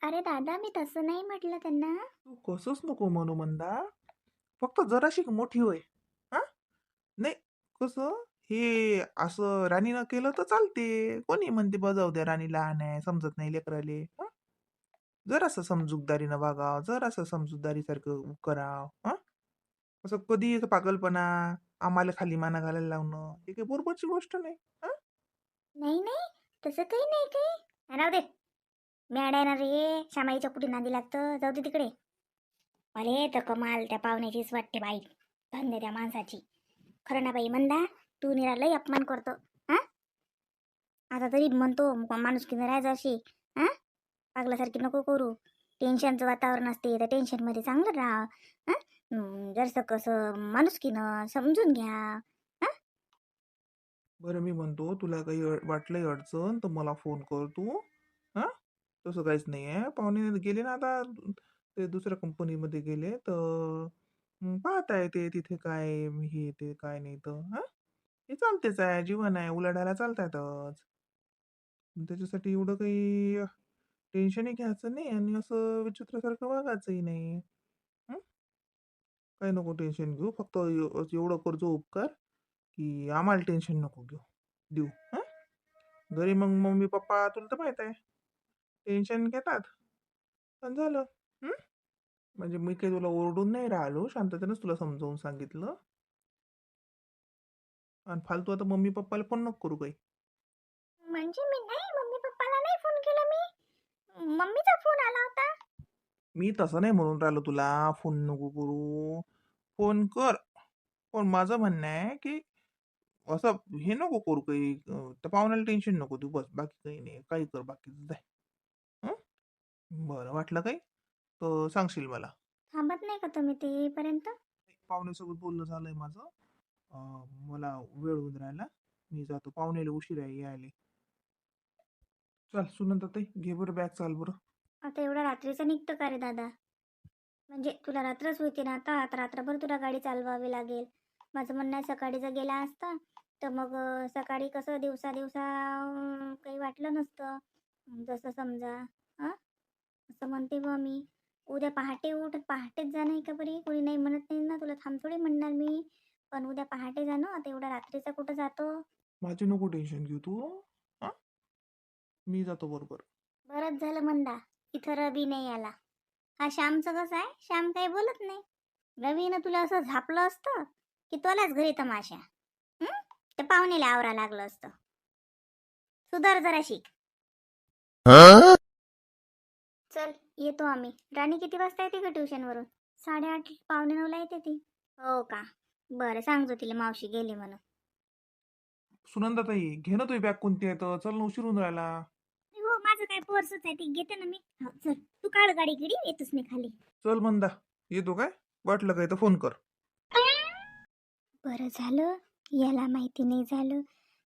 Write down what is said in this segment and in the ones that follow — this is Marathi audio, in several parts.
अरे दादा, मी तसं नाही म्हटलं त्यांना. तू कसंच नको म्हणू मंदा. फक्त जराशी मोठी होय. हा, नाही, कसं हे असं राणीनं केलं तर चालते. कोणी म्हणते बजाव द्या, राणी लहान आहे, समजत नाही लेकराले. जरासं समजूतदारीनं वागाव, जरासं समजूतदारीसारखं कराव. असं कधी असं पागलपणा, आम्हाला खाली माना घालायला लावणं, हे काही बरोबरची गोष्ट नाही. हा? नाही नाही, तसं काही नाही काही. राहू दे. मॅड आहे ना रे, श्यामाईच्या कुठे नादी लागतं. जाऊ दे तिकडे. अरे तर कमाल त्या पाहुण्याचीच वाटते बाई. धन्य त्या माणसाची. खरं ना बाई मंदा, तू निरालाही अपमान करतो. हा, आता तरी म्हणतो माणूस की राहायचं अशी. हा, पागलासारखी नको करू. टेन्शनचं वातावरण असते तर टेन्शनमध्ये चांगलं राहा. जरसं कसं माणुसकीनं समजून घ्या. हा, बरं, मी म्हणतो तुला काही वाटलंय अडचण तर मला फोन कर तू. हा, तसं काहीच नाही आहे. पाहुणे गेले ना आता, ते दुसऱ्या कंपनीमध्ये गेले तर पाहता येते तिथे काय हे ते काय नाही तर. हा, हे चालतेच आहे, जीवन आहे, उलाढाला चालतातच. त्याच्यासाठी एवढं काही टेन्शनही घ्यायचं नाही आणि असं विचित्रसारखं वागायचंही नाही. हं? काही नको टेन्शन घेऊ, फक्त एवढं करजो उपकार की आम्हाला टेन्शन नको देऊ. हं? घरी मग मम्मी पप्पा तुला तर माहित आहे, टेन्शन घेतात. पण झालं. हं? म्हणजे मी काही तुला ओरडून नाही राहिलो, शांततेनंच तुला समजावून सांगितलं. आणि फालतू आता मम्मी पप्पाला फोन नको करू काही. म्हणजे मी नाही, मम्मी पप्पाला नाही फोन केला मी. मम्मीचा फोन आला होता. मी तसं नाही म्हणून राहिलो तुला फोन नको करू. फोन कर. पण माझं म्हणणं आहे की असं हे नको करू काही, त्या पाहुण्याला टेन्शन नको देऊ, बस बाकी काही नाही. काही कर बाकीचं जाय. हं? बरं वाटलं काही तर सांगशील मला. थांबत नाही का तुम्ही ते येईपर्यंत? पाहुण्यासोबत बोलणं झालंय माझं. मला वेळ होऊन राहिला. मी जातो, पाहुण्याला उशीर आहे यायले. चल सुनंदा ताई, घे बरं बॅग, चाल बरं. आता एवढ्या रात्रीचं निघतं का रे दादा? म्हणजे तुला रात्रच होती ना आता रात्रभर तुला गाडी चालवावी लागेल. माझं म्हणणं आहे सकाळी जर गेला असता तर मग सकाळी कसं दिवसा दिवसा काही वाटलं नसतं. जसं समजा. हां, असं म्हणते बा मी. उद्या पहाटे उठ, पहाटेच जा नाही का बरी? कोणी नाही म्हणत नाही ना तुला, थांब थोडी म्हणणार मी. पण उद्या पहाटे जा ना, आता एवढ्या रात्रीचा कुठं जातो? माझी नको टेन्शन घेऊ तू. हा, मी जातो बरोबर. बरंच झालं म्हणता, इथं रवी नाही आला. हा श्यामचं कसं आहे, श्याम काही बोलत नाही. रवीनं तुला असं झापलं असतं की तुलाच घरी तमाशा. हं? ते पाहुणेला आवरा लागलं असतं. सुधार जरा शिक. चल, येतो आम्ही. राणी किती वाजता येते का ट्युशनवरून? 8:30 8:45 येते ती. हो का? बरं, सांगतो तिला मावशी गेली म्हणून. सुनंदा ताई, घे ना तुझी बॅग, कोणती आहे तर चल ना, उशीर होऊन राहिला. हो, माझं काय पर्सच आहे, ती घेते ना मी. हो, चल तू काढ गाडी गिडी, येतोच मी खाली. चल मंदा, येतो काय? वाटलं काय तर फोन कर. बरं झालं, याला माहिती नाही झालं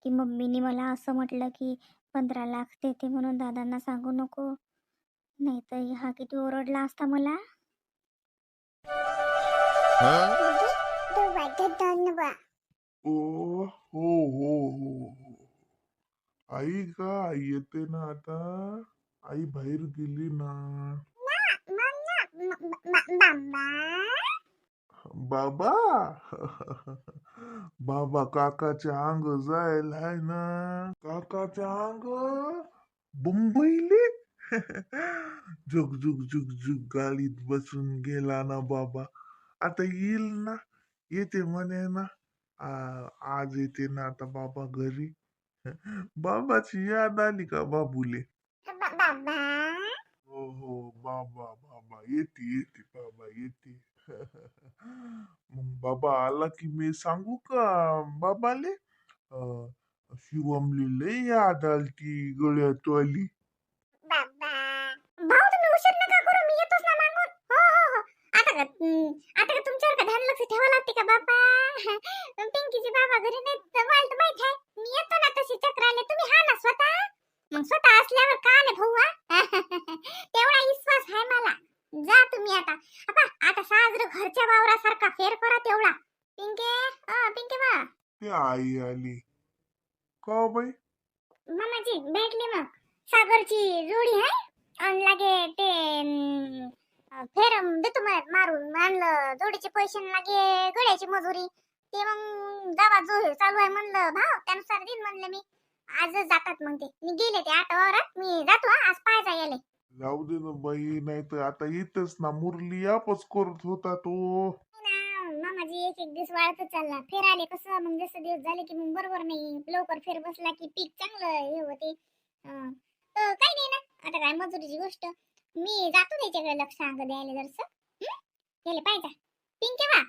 की मम्मीने मला असं म्हटलं की 15 लाख देते म्हणून. दादांना सांगू नको, नाही तर हा किती ओरडला असता मला. ओ, हो हो हो हो. आई का आई येते ना आता. आई बाहेर गेली ना. बाबा. बाबा काकाच्या अंग जायला आहे ना. काकाच्या अंग मुंबईले. जुग जुग जुग जुग गाडीत बसून गेला ना बाबा. आता येईल ना. येते म्हणे ना. आज येते ना आता बाबा घरी. बाबाची याद आली का बाबूले? हो हो, बाबा बाबा येते येते बाबा येते. मग बाबा आला की मी सांगू का बाबाले? अं, शिवमली लय याद आलती गळ्यातवाली. भाऊ, तुम्ही उशीर नका करू, मी येतोच ना मागून. हो हो हो. आता का तुमच्यावर का ध्यान लक्ष ठेवावं लागते का बाबा? पिंकीची बाबा घरी नाही तर मला तर माहित आहे. मी येतो ना तशी चक्राले, तुम्ही हा ना स्वतः. मग स्वतः असल्यावर का आले भाऊ? तेवढा विश्वास आहे मला. जा तुम्ही आता. आता साजरं घरच्या वावरासारखा फेर करा तेवढा. पिंके, पिंके बा. ते आई आली का हो बाई? मामाजी भेटले मग. सागरची जोडी आहे आणि लागे ते म्हणलं जोडीचे पैसे लागे गड्याची मजुरी ते मग जावा जो चालू आहे म्हणलं भाव त्यानुसार देईन म्हणलं मी. आजच जातात मग ते मी गेले ते 8 वावरात मी जातो हा, आज पाहायचा याले. जाऊ दे ना बाई, नाही तर आता येतच ना, मुरली यापच करत होता तो. मामाजी एक एक दिवस वाढतच चालला. फेर आले कसं मग जसं दिवस झाले की मग बरोबर नाही. लवकर फेर बसला की पीक चांगलं हे होते. तर काही नाही ना, आता काय मजुरीची गोष्ट. मी जातो त्याच्याकडे लक्ष अंग द्यायला जरस गेले पाहिजे. पिंके वा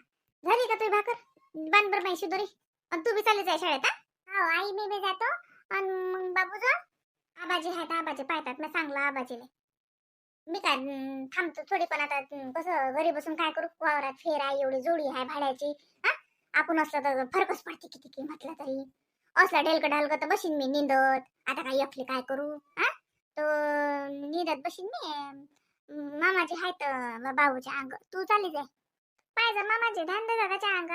झाली का तुझी भाकर? बांध बरं माहिती दोरी. आणि तू बी चालली जाय शाळेत हा? हो आई मी बी जातो. आणि मग बाबूजो आबाजी आहेत, आबाजी पाहतात. मी सांगलं आबाजीले मी काय थांबतो थोडी. पण आता कसं घरी बसून काय करू, वावरात फेर आहे, एवढी जोडी आहे भाड्याची. हा आपण असलं तर फरकच पडते किती की म्हटलं तरी. असला ढेलक ढालक तर बशीन मी निंदत. आता काय एकली काय करू हा? तो निंदत बशीन मी. मामाचे आहेत बाबूचे अंग. तू चालली जाय पाहिजे मामाचे धांदे दादाच्या अंग.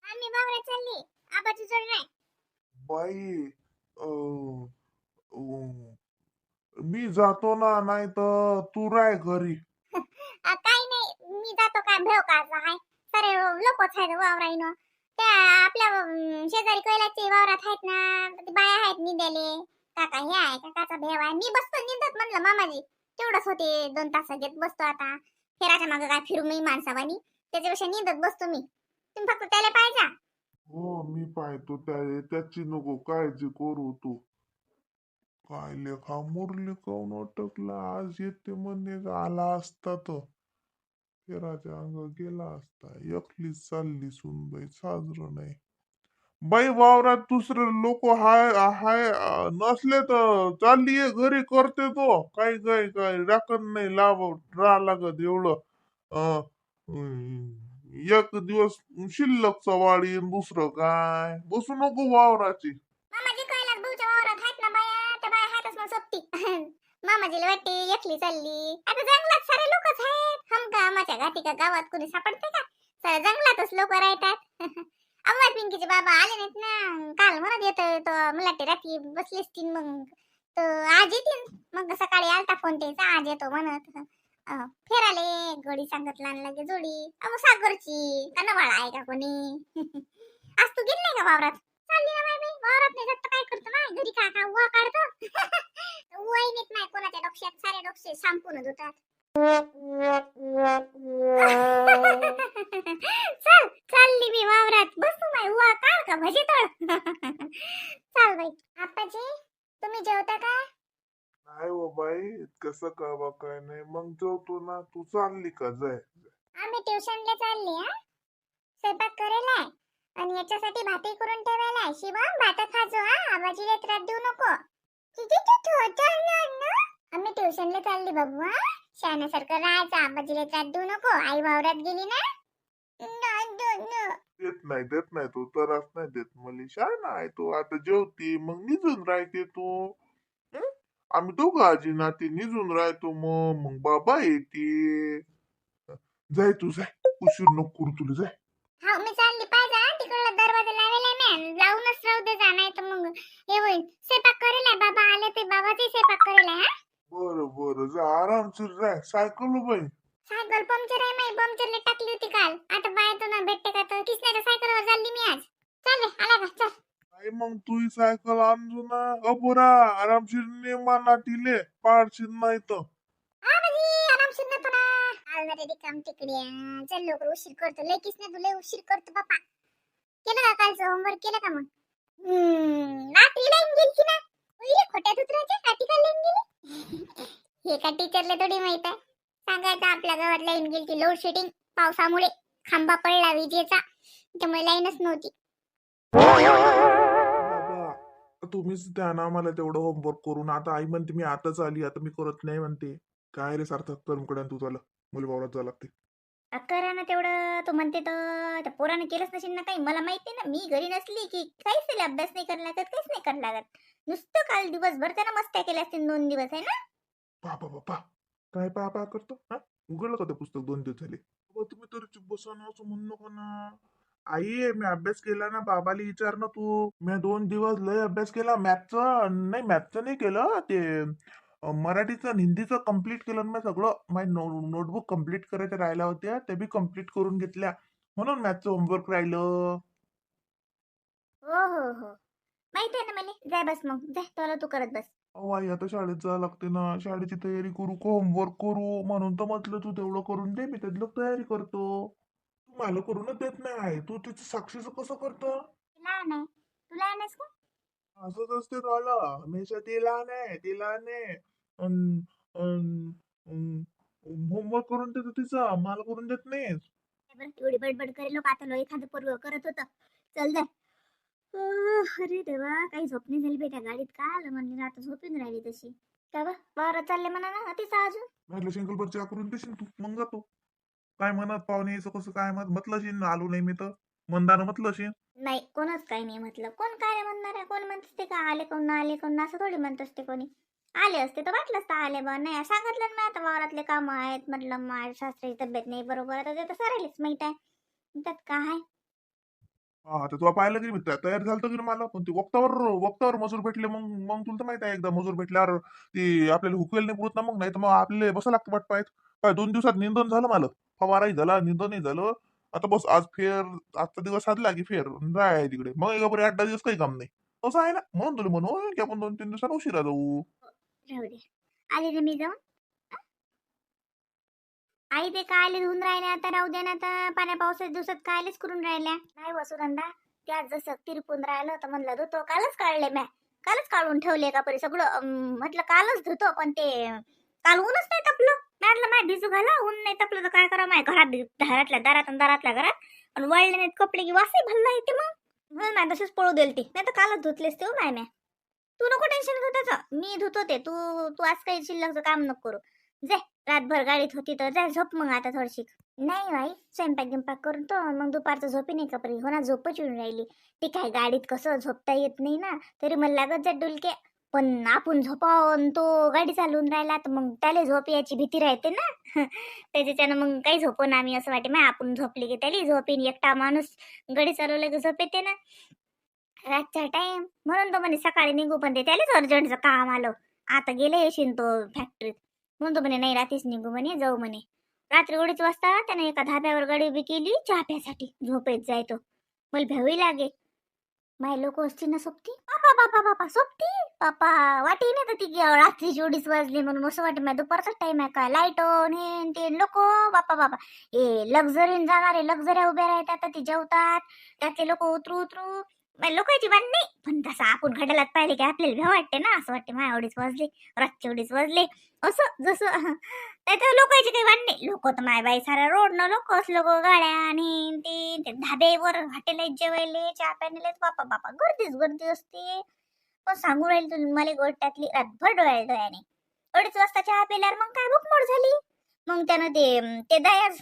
आम्ही बावऱ्यात चालली, आबाची जोड नाही. बाई अं, मी जातो ना, नाही तर तू राय घरी. काही नाही मी जातो. काय भेव का आहे सारे लोकच आहेत वावराईनं. त्या आपल्या शेजारी कैलाचे वावरात आहेत ना, ते बाया आहेत निंदाले. काका हे आहे काकाचा भेव आहे. मी बसतो निंदत म्हणलं मामाजी. तेवढंच होते 2 तास घेत बसतो. आता फेराच्या मागे काय फिरू मी माणसावानी, त्याच्यापेक्षा निंदत बसतो मी. तुम्ही फक्त त्याला पाहिजे. हो मी पाहतो त्याची नको काळजी करू तू. काय लेखा मुरली काऊन अटकला, आज येते म्हणे आला असता तर फेराच्या अंग गेला असता. एकलीच चालली सुनबाई, साजरं नाही. बाई वावरात दुसरे लोक हाय हाय नसले तर चालली आहे घरी, करते तो काही काही काय राखण नाही राहा लागत एवढं. अं, एक दिवस शिल्लकचा वाढी आणि दुसरं काय, बसू नको वावराची. मामाजी कैलास भाऊच्या वावरात आहेत ना बाया, त्या बाया आहेतच मग सोबती. मामाजीला वाटते एकली चालली. आता जंगलात सारे लोकच आहेत. हम का आम्हाच्या घाटी का गावात कोणी सापडते का? सारे जंगलातच लोक राहतात. अम्मा पिंकीचे बाबा आले नाहीत ना. काल म्हणत येतोय तो मला वाटते रात्री बसले असतील मग. तर आज येतील. मग सकाळी आलता फोन त्याचा आज येतो म्हणत. फेराले गडी सांगत लहान लागे जोडी. अहो सागरची का नवाळा आहे का कोणी? आज तू गेली नाही का वावरात? चालली ना बाई वावरात नाही जात तर काय करतो ना, घरी का का उवा काढतो. उवाही नेत नाही कोणाच्या डोक्यात, सारे डोके संपून होतात. चल चालली मी वावरात. बस तू माय उवा काढ का भजी तळ. चल बाई. आप्पाजी तुम्ही जेवता का? नाही हो बाई, कसं कळवा काय नाही. मग जेवतो ना, तू चालली का? जाय. आम्ही ट्युशनला चालली हा. स्वयंपाक करेलाय आणि याच्यासाठी भाती करून ठेवायला. शिवम भात खाजो हा, आबाजीला त्रास देऊ नको. आम्ही ट्युशनला चालली बाबू हा. शाण्यासारखं राहायचं, आबाजीला त्रास देऊ नको. आई वावरात गेली ना. देत नाही तू त्रास नाही देत. मलिशा नाही तू आता जेवती मग निजून राहते तू. हं? आम्ही दोघं आजी नाती निजून राहतो. मग बाबा येते. जाय तू जाय, उशीर नको करू तुला. जाय. हा मी चालली पाहिजे हा. तिकडला दरवाजा लावेलाय मॅन, लावूनच राहू दे जा, नाही तर मग हे होईल. स्वयंपाक करेलाय बाबा आले ते बाबाचे स्वयंपाक करेलाय हा. बरं बरं जा, आरामशीर जाय. सायकल बाई. सायकल पंक्चर आहे माई, पंक्चरला टाकली होती काल. आता बाहेर ना भेटते का तर किसण्याच्या सायकलवर चालली मी आज. चल रे आला का चल. नाही मग तू सायकल आणजो ना. अपुरा आरामशीर नेमा नाटीले पाडशील नाही तर. हा बाजी आरामशीर ना तुला. आलना रे काम तिकडे. चल लवकर उशीर करतो. लय किसने तुला लय उशीर करतो बापा. केलं का कालचं होमवर्क केलं का मग? नाटी लाईन गेली की ना. उईले खोट्यात उतरायच्या नाटी का लाईन गेली. हे का टीचरला थोडी माहित आहे. सांगायचं आपल्या गावात लाईन गेली की लोड शेडिंग पावसामुळे खांबा पडला विजेचा, त्यामुळे लाईनच नव्हती. बाबा तुम्हीच द्या ना मला तेवढं होमवर्क करून. आता आई म्हणते मी आताच आली, आता मी करत नाही म्हणते. काय रे सार्थक कर्मकडे तू झालं, मुली वावरात जावं लागते. करा ना तेवढं. तू म्हणते तर त्या पोरानं केलंच नसेल ना काही. मला माहिती ना, मी घरी नसली की काहीच त्याला अभ्यास नाही करायला लागत, काहीच नाही करायला लागत. नुसतं काल दिवसभर त्यानं मस्त्या केल्या असतील 2 दिवस आहे ना. बाबा बाबा काय पापा करतो हा? उघडलं का ते पुस्तक 2 दिवस झाले? बाबा तुम्ही तरी चुप बसा ना, असं म्हणू नका ना. आई मी अभ्यास केला ना, बाबाला विचार ना तू. मी 2 दिवस लय अभ्यास केला. मॅथचं नाही केलं ते मराठीचं आणि हिंदीचं कम्प्लीट केलं ना मी सगळं. माझी नोटबुक कम्प्लीट करायच्या राहिल्या होत्या, त्या बी कम्प्लीट करून घेतल्या. म्हणून मॅथचं होमवर्क राहिलं. हो हो हो, माहित आहे ना मला. जाय बस मग, जाय तुला तू करत बस. अहो आई, आता शाळेत जावं लागते ना. शाळेची तयारी करू का होमवर्क करू? म्हणून तर म्हटलं तू तेवढं करून दे, मी त्यातलं तयारी करतो. तू मला करूनच देत नाही आहे. तू तिचं साक्षीचं कसं करतं? ती लहान आहे, तू लहान आहेस का? असंच असते झालं हमेशा. ते लहान आहे, ते लहान आहे. अन- अन- अन- होमवर्क करून देतो तिचा, मला करून देत नाहीस. बरं एवढी बडबड करे लोक, आता एखादं पोरग करत होतं. चल जाय. अरे देवा, काही झोप नाही झाली बेटा गाडीत. का आलं म्हणले ना, आता झोपून राहिली तशी. का बा बरं चालले म्हणा ना तिचा अजून. म्हटलं शंकरभर चहा करून देशील तू, मग जातो. काय म्हणत पाहुणे यायचं कसं काय म्हटलं असेल, आलो नाही मी तर मंदानं म्हटलं असेल. नाही, कोणच काही नाही म्हटलं. कोण काय नाही म्हणणार आहे? कोण म्हणत असते का आले कोण ना आले कोण ना, असं थोडी म्हणत असते कोणी. आले असते तर वाटलं असतं आले बा. नाही सांगितलं ना, आता वावरातले काम आहेत म्हटलं, माझ्या सासऱ्याची तब्येत नाही बरोबर, आता ते तर सरायलीच माहित आहे त्यात काय. हा, तर तुला पाहिलं की मी तयार झालं की मला, पण ते वक्तावर वक्तावर मजूर भेटले. मग मग तुला तर माहित आहे, एकदा मजूर भेटल्यावर ते आपल्याला हुकवेल नाही पुरत ना. मग नाही तर मग आपल्याला बसा लागतं वाट पाहत. काय 2 दिवसात निंदन झालं मला. फवाराही झाला, निंदनही झालं. आता बस आज फेर, आजचा दिवस साधला की फेर जाय तिकडे. मग एका बरे 8-10 दिवस काही काम नाही. असं आहे ना, म्हणून तुला म्हणू की आपण 2-3 दिवसात उशिरा जाऊ. राहू दे, आले ना मी जाऊन. आई ते कायले धुवून राहिल्या, आता राहू दे ना. आता पाण्या पावसाच्या दिवसात कायलेच करून राहिल्या. नाही वसुनंदा, त्या जसं तिरपून राहिलं तर म्हणलं धुतो. कालच काढले म्या, कालच काढून ठेवले का परी सगळं. म्हटलं कालच धुतो, पण ते काल ऊनच नाही तपलं. म्हटलं माय भिजू घाला, ऊन नाही तपलं तर काय करा. माय घरात दारातल्या दारात आणि दारातल्या घरात आणि वळले नाहीत कपडे की वासही भरला येते. मग माय तसेच पळू देल ती, नाही तर कालच धुतलेस ते. माय म्या, तू नको टेन्शन घेऊ त्याचं, मी धुतो ते. तू तू आज काही शिल्लकचं काम नको करू. जे रातभर गाडीत होती तर जाय झोप मग आता थोडीशी. नाही बाई, स्वयंपाक गिंपाक करून तो मग दुपारचं झोपी नाही का परी. हो ना, झोपच येऊन राहिली. ती काय गाडीत कसं झोपता येत नाही ना, तरी मला लागत जा डुलके. पण आपण झोपावून तो गाडी चालवून राहिला तर मग त्याला झोप यायची भीती राहते ना. त्याच्यानं मग काही झोपून आम्ही असं वाटे मा, आपण झोपले की त्याला झोपेन. एकटा माणूस गाडी चालवलं की झोप येते ना रातचा टाइम. म्हणून तो म्हणे सकाळी निघू, पण ते त्यालाच अर्जंटचं काम आलं. आता गेले येशील तो फॅक्टरीत. म्हणून तो म्हणे नाही रात्रीच निघू म्हणे, जाऊ म्हणे. रात्री 2:30 वाजता त्याने एका धाब्यावर गाडी उभी केली चहा प्यासाठी. झोपेत जाय तो. मला भ्यावी लागे. माय लोक असती ना सोबती. बापा बापा बापा सोबती. बापा वाटी नाही तर ती रात्रीची 2:30 वाजली म्हणून असं वाटे. माझ्या दुपारचाच टाइम आहे का, लाईट हे ते लोक. बापा बापा, ए लक्झरीन जाणारे लक्झऱ्या उभ्या राहतात, आता ती जेवतात त्यातले लोक उतरू उतरू. लोकांची बात नाही, पण तसं आपण घड्याळात पाहिले की आपल्याला भ्या वाटते ना. असं वाटते माय 2:30 वाजले, रातचे 2:30 वाजले. असं जसं त्याच्या लोकांची काही वाट नाही. लोक तर माय बाई साऱ्या रोड न लोक, लोक गाड्या आणि ते धाब्यावर हॉटेल जेवायले चहा प्यायले. बापा बापा गर्दीच गर्दी असते. पण सांगू राहील तुम्ही मला गोट्यातली रातभर डोळ्याने 2:30 वाजता चहा पिल्यावर मग काय भूक मोड झाली. मग त्यानं ते दयाच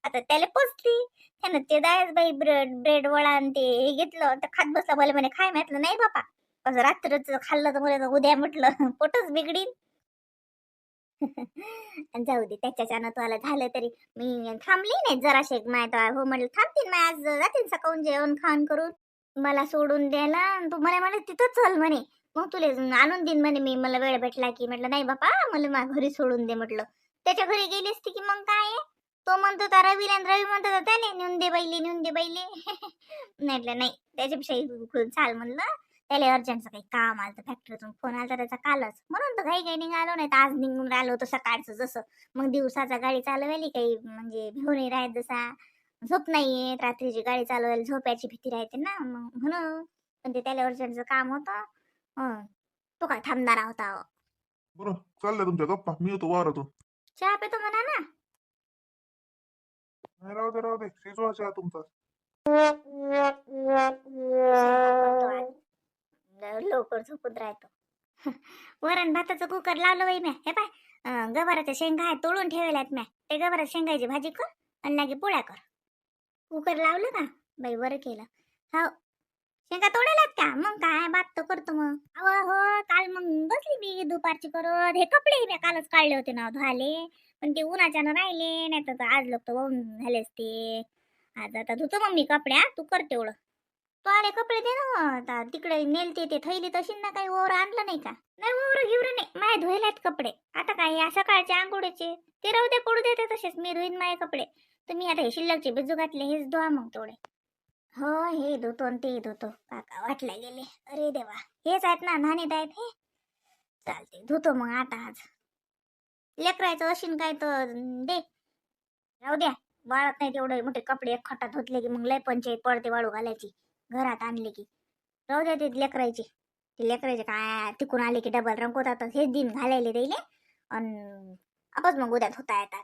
आता त्याला पोचली. त्यानं ते दयाच बाई ब्रेड ब्रेड वडा आणि ते हे घेतलं तर खात बसला. मला म्हणे काय म्हटलं नाही बापा, असं रात्रच खाल्लं तर मला उद्या म्हटलं पोटच बिघडीन. आणि जाऊ दे, त्याच्याच्यानं तुला झालं तरी मी थांबली नाही जराशे. माय तर हो म्हटलं थांबतील माय, आज जातील सकाळून जेवण खाऊन करून. मला सोडून द्यायला आणि तू मला म्हणे तिथं चल म्हणे, मग तुला आणून देईन म्हणे मी, मला वेळ भेटला की. म्हटलं नाही बापा, मला माझ्या घरी सोडून दे म्हटलं. त्याच्या घरी गेली असती की मग काय आहे? तो म्हणतो तर रवीला आणि रवी म्हणतो तर त्याने नेऊन दे बैली नेऊन दे बैली. म्हटलं नाही, त्याच्यापेक्षा इकडून चाल म्हणलं. त्याला अर्जंटचं काही काम आलं तर फॅक्टरीतून फोन आला त्याचा कालच, म्हणून तर घाई घाई निघालो. नाही तर आज निघून राहिलो होतो सकाळचं जसं. मग दिवसाचा गाडी चालवायली काही म्हणजे भेऊ नाही राहत जसा. झोप नाही येत रात्रीची गाडी चालवायला, झोपायची भीती राहते ना मग म्हणून. पण ते त्याला अर्जंटचं काम होतं. हं, तो काय थांबणारा होता? बरं, चाललंय तुमच्या गप्पा, मी येतो वावरातून. चहा पितो म्हणा ना. नाही, राहू दे राहू दे, शिजवा चहा तुमचा. स्वयंपाक करतो आज. लवकर झोपून राहतो. वरण भाताचं कुकर लावलं बाई म्या. हे पाय, गवाराच्या शेंगा आहे तोडून ठेवल्यात म्या. ते गवाराच्या शेंगाची भाजी कर आणि लागे पोळ्या कर. कुकर लावलं का बाई, बरं केलं. हो, शेंगा तोडायलात का? मग काय बात तर करतो मग. अहो हो, काल मग बसली मी दुपारची करत. हे कपडे मी कालच काढले होते ना धुवाले, पण ते उन्हाच्यानं राहिले. नाही तर आज लोक तर वाहून झाले असते. आज आता धुतो मग मी कपडे. तू कर तेवढं. तो आले कपडे दे ना आता तिकडे नेलते ते थैली तशी ना काही ओवर आणलं नाही का? नाही ओवर घेऊन नाही माय धुयलात कपडे. आता काय या सकाळचे आंघोळीचे ते राहू दे पडू देते तसेच मी धुईन माझे कपडे. तुम्ही आता हे शिल्लकचे बिजू घातले हेच धुवा मग थोडे. हो हे धुतो आणि ते धुतो काका वाटल्या गेले. अरे देवा हेच आहेत ना नाणेत आहेत हे. चालते धुतो मग आता आज. लेकरायचं अशीन काय तर दे राहू द्या. वाळत नाही तेवढे मोठे कपडे एक खट्टा धुतले की मग लय पंचायत पडते वाळू घालायची घरात आणले की. राहू द्या ते लेकरायचे. ते लेकरायचे काय तिकून आले की डबल रंगवतात हेच दिन घालायले देईले आणि आपच मग उद्या धुता येतात.